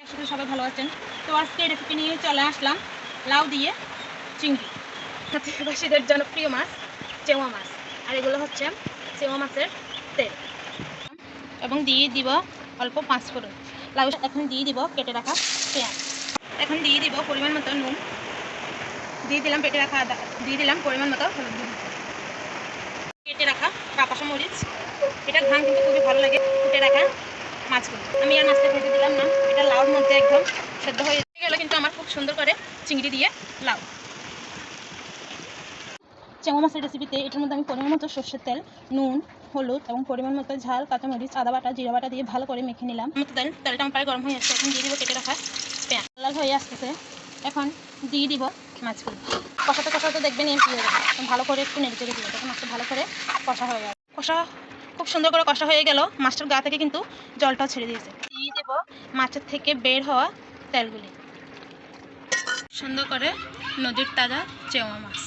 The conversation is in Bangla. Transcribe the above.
একসাথে সবাই ভালো আছেন। তো আজকে রেসিপি নিয়ে চলে আসলাম লাউ দিয়ে চিংড়ি, প্রবাসীদের জনপ্রিয় মাছ চেওয়া মাছ। আর এগুলো হচ্ছে চেওয়া মাছের তেল, এবং দিয়ে দিব অল্প পাঁচফোড়ন। লাউ এখন দিয়ে দিব কেটে রাখা পেঁয়াজ, এখন দিয়ে দিব পরিমাণ মতো নুন, দিয়ে দিলাম কেটে রাখা আদা, দিয়ে দিলাম পরিমাণ মতো হলুদ গুঁড়ো, কেটে রাখা কাঁচা মরিচ। এটা ঘ্রাণ কিন্তু খুবই ভালো লাগে। কুটে রাখা মাছগুলো আমি আর মাছটা ভেজে দিলাম না, এটা লাউর মধ্যে একদম সেদ্ধ হয়ে গেল। কিন্তু আমার খুব সুন্দর করে চিংড়ি দিয়ে লাউ চেওয়া মাছের রেসিপিতে এটার মধ্যে আমি পরিমাণ মতো সর্ষের তেল, নুন, হলুদ এবং পরিমাণ মতো ঝাল, কাঁচামরিচ, আদা বাটা, জিরা বাটা দিয়ে ভালো করে মেখে নিলাম। তেলটা আমার প্রায় গরম হয়ে আসছে। এখন দিয়ে দিব কেটে রাখা পেঁয়াজ, লাল হয়ে আসতেছে। এখন দিয়ে দিব মাছগুলো। কষাতে কষাতে দেখবেন এমপি হয়ে যাবে। ভালো করে একটু নেড়ে চেড়ে দিব, তখন মাছটা ভালো করে কষা হয়ে যাবে। কষা খুব সুন্দর করে কষা হয়ে গেল। মাছটার গা থেকে কিন্তু জলটাও ছেড়ে দিয়েছে। দিয়ে দেব মাছের থেকে বের হওয়া তেলগুলি। সুন্দর করে নদীর তাজা চেওয়া মাছ।